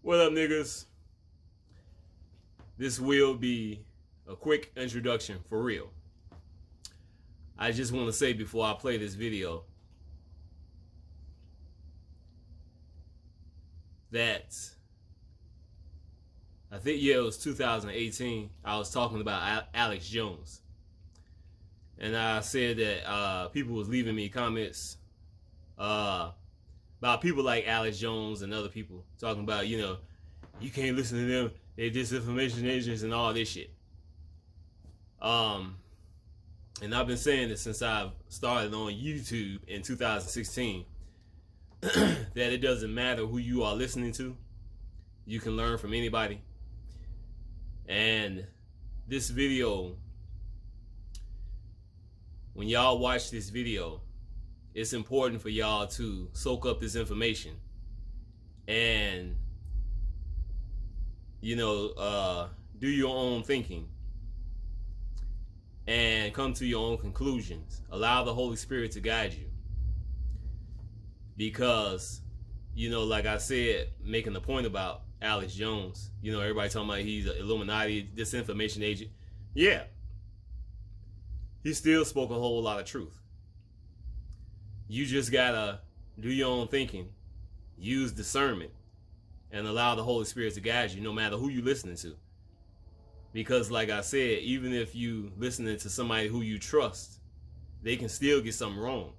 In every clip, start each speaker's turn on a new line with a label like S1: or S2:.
S1: What up, niggas? This will be a quick introduction for real. I just want to say before I play this video that I think, it was 2018. I was talking about Alex Jones. And I said that people was leaving me comments about people like Alex Jones and other people talking about, you can't listen to them. They're disinformation agents and all this shit. And I've been saying this since I've started on YouTube in 2016 that it doesn't matter who you are listening to. You can learn from anybody. And this video, when y'all watch this video, it's important for y'all to soak up this information and do your own thinking and come to your own conclusions. Allow the Holy Spirit to guide you, because like I said, making the point about Alex Jones, everybody talking about he's an Illuminati disinformation agent. Yeah, he still spoke a whole lot of truth. You just gotta do your own thinking, use discernment, and allow the Holy Spirit to guide you no matter who you're listening to. Because like I said, even if you listening to somebody who you trust, they can still get something wrong.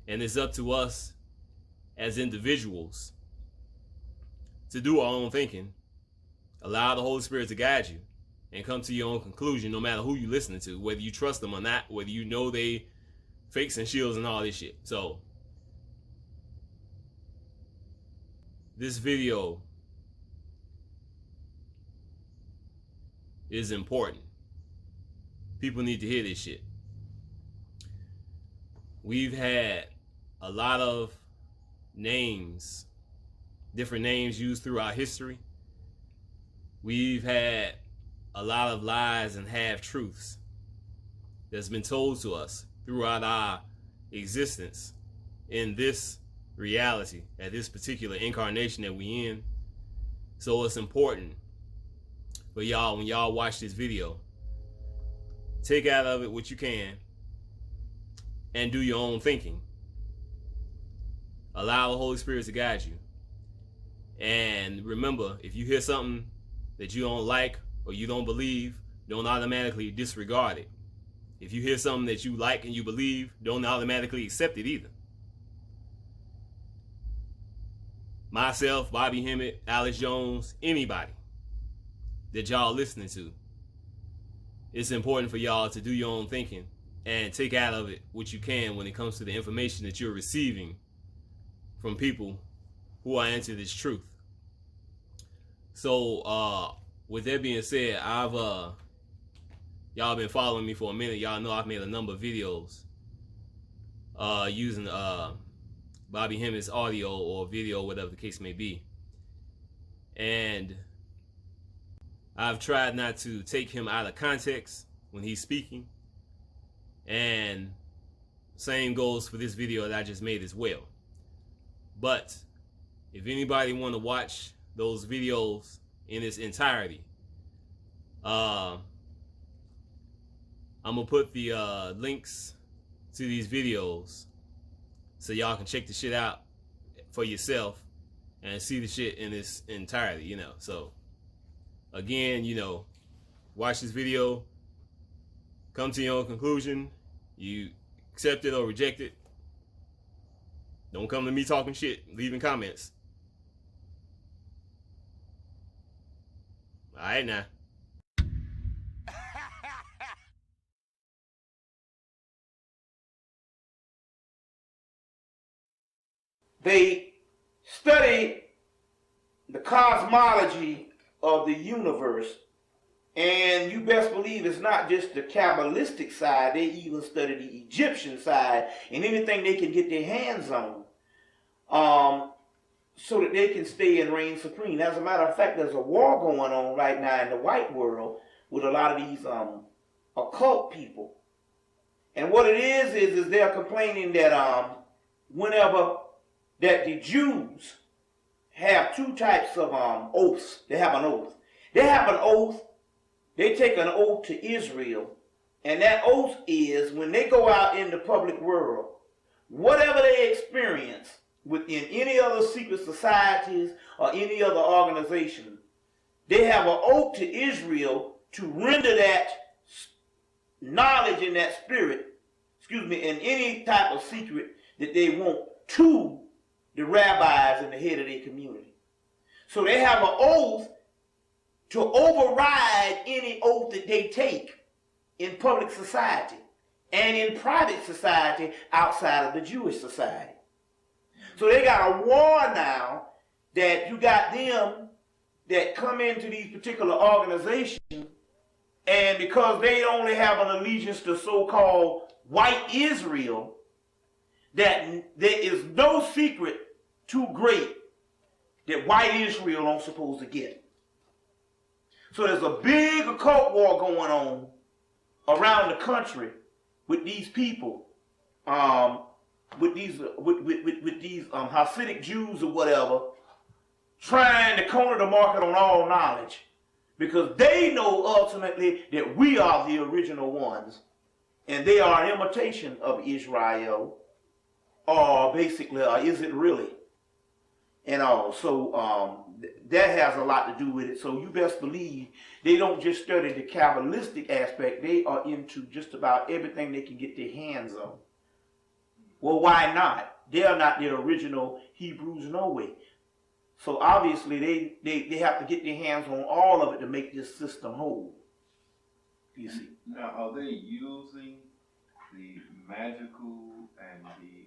S1: And it's up to us as individuals to do our own thinking, allow the Holy Spirit to guide you, and come to your own conclusion no matter who you're listening to, whether you trust them or not, whether you know they fakes and shields and all this shit. So this video is important. People need to hear this shit. We've had a lot of names, different names used throughout history. We've had a lot of lies and half-truths that's been told to us throughout our existence in this reality, at this particular incarnation that we in. So it's important for y'all, when y'all watch this video, take out of it what you can and do your own thinking. Allow the Holy Spirit to guide you. And remember, if you hear something that you don't like or you don't believe, don't automatically disregard it. If you hear something that you like and you believe, don't automatically accept it either. Myself, Bobby Hemmitt, Alex Jones, anybody that y'all listening to, it's important for y'all to do your own thinking and take out of it what you can when it comes to the information that you're receiving from people who are into this truth. So with that being said, y'all been following me for a minute. Y'all know I've made a number of videos using Bobby Hemmitt's audio or video, whatever the case may be. And I've tried not to take him out of context when he's speaking. And same goes for this video that I just made as well. But if anybody want to watch those videos in its entirety, I'm gonna put the links to these videos so y'all can check the shit out for yourself and see the shit in its entirety, So again, watch this video, come to your own conclusion. You accept it or reject it. Don't come to me talking shit, leaving comments. All right now.
S2: They study the cosmology of the universe, and you best believe it's not just the Kabbalistic side. They even study the Egyptian side and anything they can get their hands on, so that they can stay and reign supreme. As a matter of fact, there's a war going on right now in the white world with a lot of these occult people. And what it is they're complaining that whenever that the Jews have two types of oaths. They have an oath. They have an oath. They take an oath to Israel, and that oath is when they go out in the public world, whatever they experience within any other secret societies or any other organization, they have an oath to Israel to render that knowledge and that spirit, in any type of secret that they want to the rabbis and the head of their community. So they have an oath to override any oath that they take in public society and in private society outside of the Jewish society. So they got a war now that you got them that come into these particular organizations, and because they only have an allegiance to so-called white Israel, that there is no secret too great that white Israel don't supposed to get. So there's a big occult war going on around the country with these people, with these Hasidic Jews or whatever, trying to corner the market on all knowledge, because they know ultimately that we are the original ones, and they are an imitation of Israel, or basically, is it really? And so that has a lot to do with it. So you best believe they don't just study the Kabbalistic aspect. They are into just about everything they can get their hands on. Well, why not? They are not the original Hebrews no way. So obviously they have to get their hands on all of it to make this system whole. You see.
S3: Now, are they using the magical and the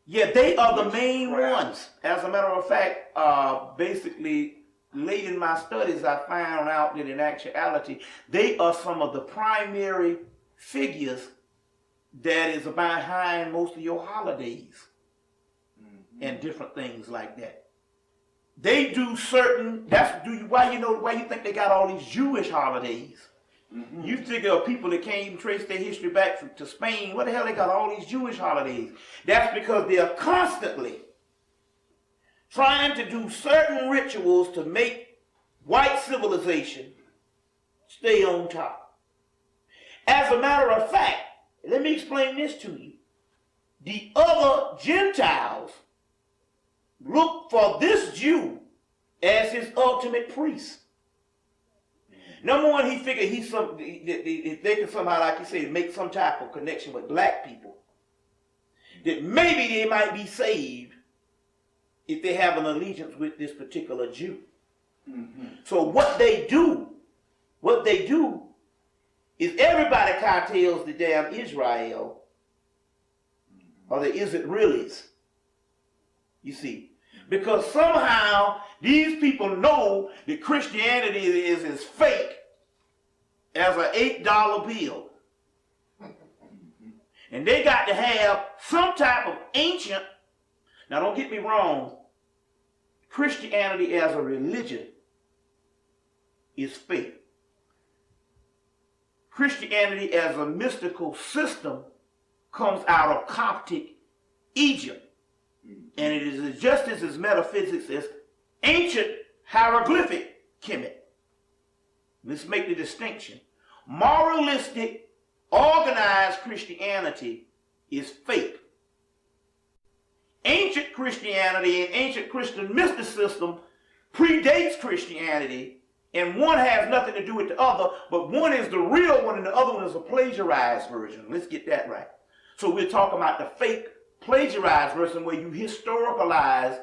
S2: Yeah, they are the main ones. As a matter of fact, basically, late in my studies, I found out that in actuality, they are some of the primary figures that is behind most of your holidays and different things like that. They do certain. Why you think they got all these Jewish holidays? You figure of people that can't even trace their history back to Spain. What the hell they got all these Jewish holidays? That's because they are constantly trying to do certain rituals to make white civilization stay on top. As a matter of fact, let me explain this to you. The other Gentiles look for this Jew as his ultimate priest. Number one, he figured if they can somehow, like you say, make some type of connection with black people, that maybe they might be saved if they have an allegiance with this particular Jew. So what they do is everybody cartels the damn Israel, or the is it reallies, you see. Because somehow these people know that Christianity is as fake as an $8 bill. And they got to have some type of ancient, now don't get me wrong, Christianity as a religion is fake. Christianity as a mystical system comes out of Coptic Egypt. And it is just as metaphysics as ancient hieroglyphic Hemmitt. Let's make the distinction. Moralistic, organized Christianity is fake. Ancient Christianity and ancient Christian mysticism predates Christianity, and one has nothing to do with the other, but one is the real one and the other one is a plagiarized version. Let's get that right. So we're talking about the fake plagiarized version where you historicalize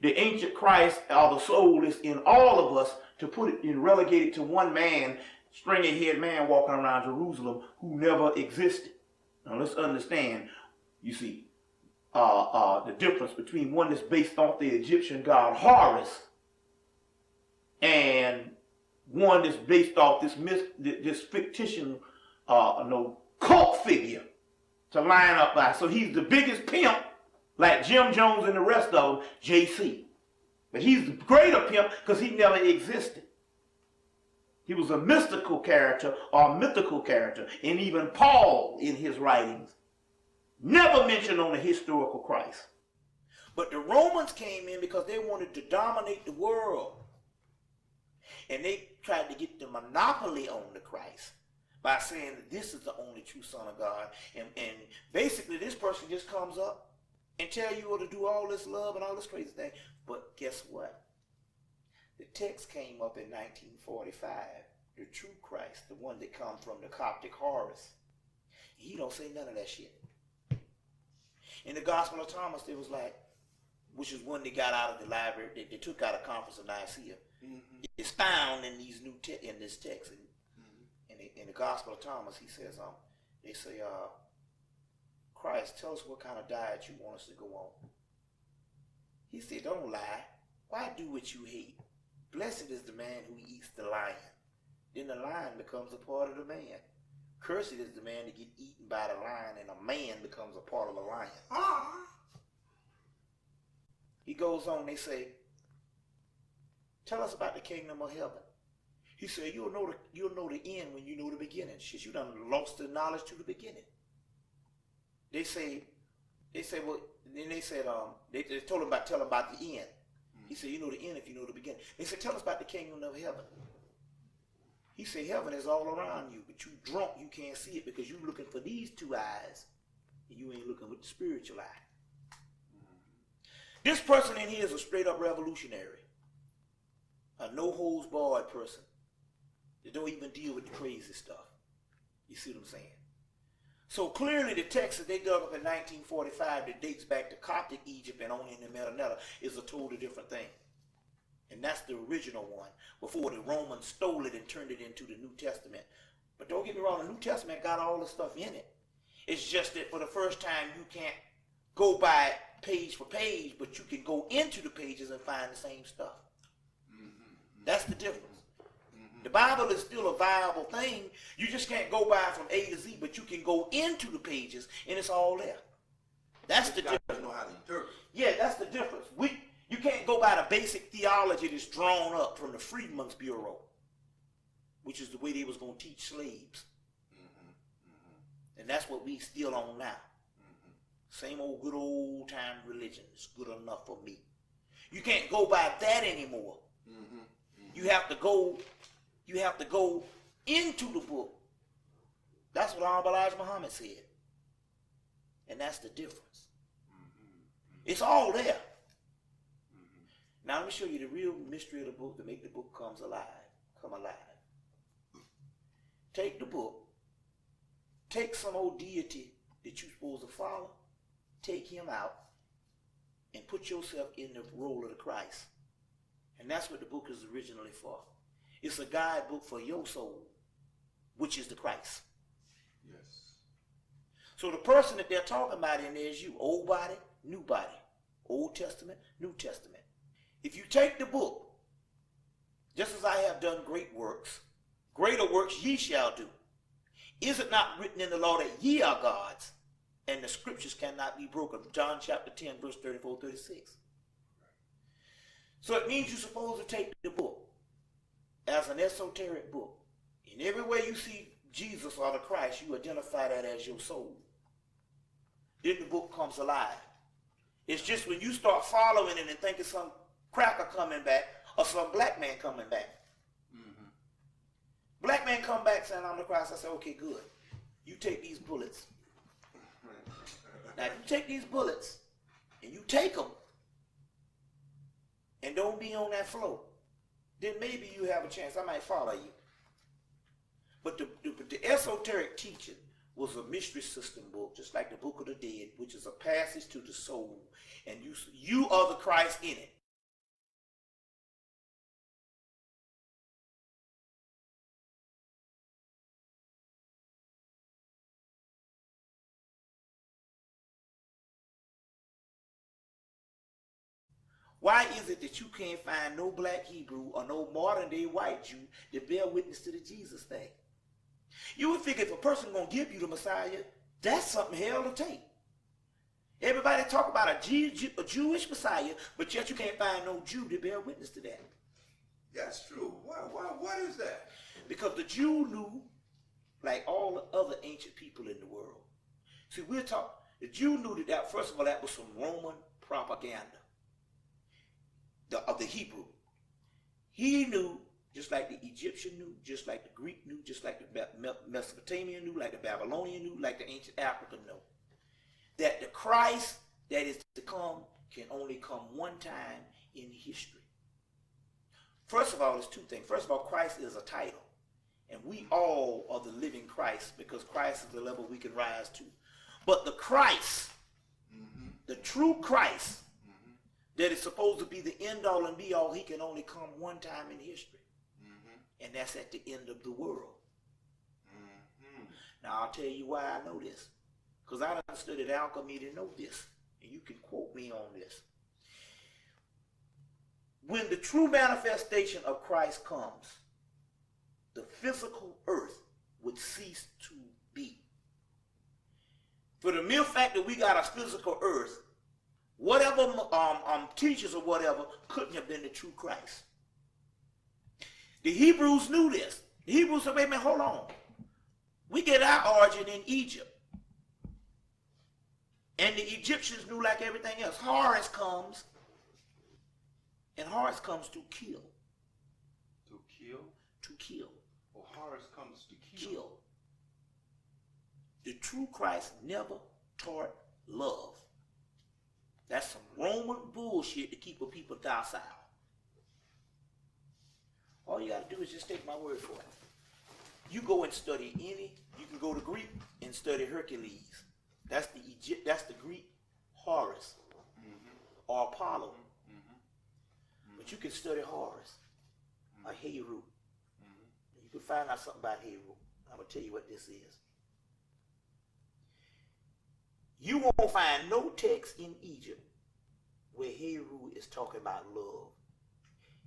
S2: the ancient Christ or the soul is in all of us to put it and relegate it to one man, stringy-haired man walking around Jerusalem who never existed. Now let's understand, you see, the difference between one that's based off the Egyptian god Horus and one that's based off this fictitious cult figure to line up by. So he's the biggest pimp, like Jim Jones and the rest of them, JC. But he's the greater pimp because he never existed. He was a mystical character or a mythical character. And even Paul in his writings never mentioned on the historical Christ. But the Romans came in because they wanted to dominate the world. And they tried to get the monopoly on the Christ by saying that this is the only true Son of God. And basically this person just comes up and tell you to do all this love and all this crazy thing. But guess what? The text came up in 1945. The true Christ, the one that comes from the Coptic Horus. He don't say none of that shit. In the Gospel of Thomas, there was like, which is one they got out of the library, they took out a Conference of Nicaea. Mm-hmm. It's found in these in this text. In the Gospel of Thomas, he says, they say, Christ, tell us what kind of diet you want us to go on. He said, don't lie. Why do what you hate? Blessed is the man who eats the lion. Then the lion becomes a part of the man. Cursed is the man that get eaten by the lion, and a man becomes a part of the lion. He goes on, they say, tell us about the kingdom of heaven. He said, you'll know the end when you know the beginning. Shit, you done lost the knowledge to the beginning. They well, then they said, they told him tell him about the end. He said, you know the end if you know the beginning. They said, tell us about the kingdom of heaven. He said, heaven is all around you, but you drunk, you can't see it because you're looking for these two eyes, and you ain't looking with the spiritual eye. This person in here is a straight up revolutionary. A no-holds-barred person. They don't even deal with the crazy stuff. You see what I'm saying? So clearly the text that they dug up in 1945 that dates back to Coptic Egypt and on in the Meta is a totally different thing. And that's the original one, before the Romans stole it and turned it into the New Testament. But don't get me wrong, the New Testament got all the stuff in it. It's just that for the first time you can't go by page for page, but you can go into the pages and find the same stuff. Mm-hmm. That's the difference. Mm-hmm. The Bible is still a viable thing. You just can't go by from A to Z, but you can go into the pages and it's all there. That's the difference.
S4: You know how to interpret.
S2: Yeah, that's the difference. You can't go by the basic theology that's drawn up from the Freedmen's Bureau, which is the way they was going to teach slaves. Mm-hmm. Mm-hmm. And that's what we still on now. Mm-hmm. Same old good old time religion is good enough for me. You can't go by that anymore. Mm-hmm. Mm-hmm. You have to go into the book. That's what Honorable Elijah Muhammad said. And that's the difference. Mm-hmm. It's all there. Now let me show you the real mystery of the book to make the book come alive. Take the book, take some old deity that you're supposed to follow, take him out, and put yourself in the role of the Christ. And that's what the book is originally for. It's a guidebook for your soul, which is the Christ.
S4: Yes.
S2: So the person that they're talking about in there is you, old body, new body, Old Testament, New Testament. If you take the book, just as I have done great works, greater works ye shall do. Is it not written in the law that ye are gods, and the scriptures cannot be broken? John chapter 10, verse 34, 36. So it means you're supposed to take the book as an esoteric book. In every way you see Jesus or the Christ, you identify that as your soul. Then the book comes alive. It's just when you start following it and thinking some cracker coming back or some black man coming back. Mm-hmm. Black man come back saying, I'm the Christ. I say, okay, good. You take these bullets. Now, if you take these bullets and you take them and don't be on that flow, then maybe you have a chance. I might follow you. But the esoteric teaching was a mystery system book, just like the Book of the Dead, which is a passage to the soul. And you are the Christ in it. Why is it that you can't find no black Hebrew or no modern day white Jew to bear witness to the Jesus thing? You would figure if a person gonna give you the Messiah, that's something hell to take. Everybody talk about a Jewish Messiah, but yet you can't find no Jew to bear witness to that.
S4: That's true. What is that?
S2: Because the Jew knew, like all the other ancient people in the world. See, the Jew knew that first of all, that was some Roman propaganda of the Hebrew. He knew, just like the Egyptian knew, just like the Greek knew, just like the Mesopotamian knew, like the Babylonian knew, like the ancient African knew, that the Christ that is to come can only come one time in history. First of all, there's two things. First of all, Christ is a title. And we all are the living Christ, because Christ is the level we can rise to. But the Christ, the true Christ, that is supposed to be the end all and be all, he can only come one time in history. And that's at the end of the world. Now I'll tell you why I know this. Because I done studied alchemy to know this. And you can quote me on this. When the true manifestation of Christ comes, the physical earth would cease to be. For the mere fact that we got a physical earth, whatever teachers or whatever couldn't have been the true Christ. The Hebrews knew this. The Hebrews said, wait a minute, hold on. We get our origin in Egypt. And the Egyptians knew, like everything else, Horus comes, and Horus comes to kill.
S3: To kill?
S2: To kill.
S3: Or Horus comes to kill.
S2: Kill. The true Christ never taught love. That's some Roman bullshit to keep a people docile. All you got to do is just take my word for it. You go and study you can go to Greek and study Hercules. That's the Greek Horus or Apollo. But you can study Horus or Heru. You can find out something about Heru. I'm going to tell you what this is. You won't find no text in Egypt where Heru is talking about love.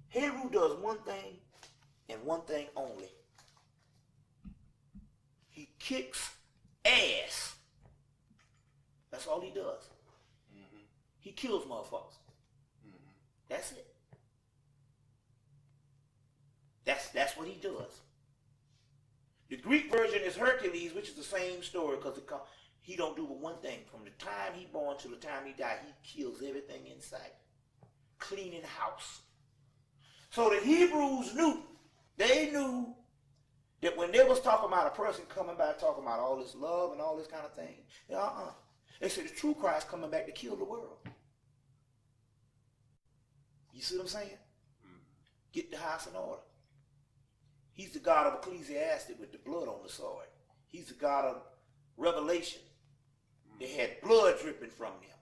S2: Heru does one thing and one thing only. He kicks ass. That's all he does. He kills motherfuckers. That's it. That's what he does. The Greek version is Hercules, which is the same story, because he don't do but one thing. From the time he born to the time he die, he kills everything in sight. Cleaning house. So the Hebrews knew. They knew that when they was talking about a person coming back, talking about all this love and all this kind of thing, they said the true Christ coming back to kill the world. You see what I'm saying? Get the house in order. He's the God of Ecclesiastes with the blood on the sword. He's the God of Revelation. They had blood dripping from them.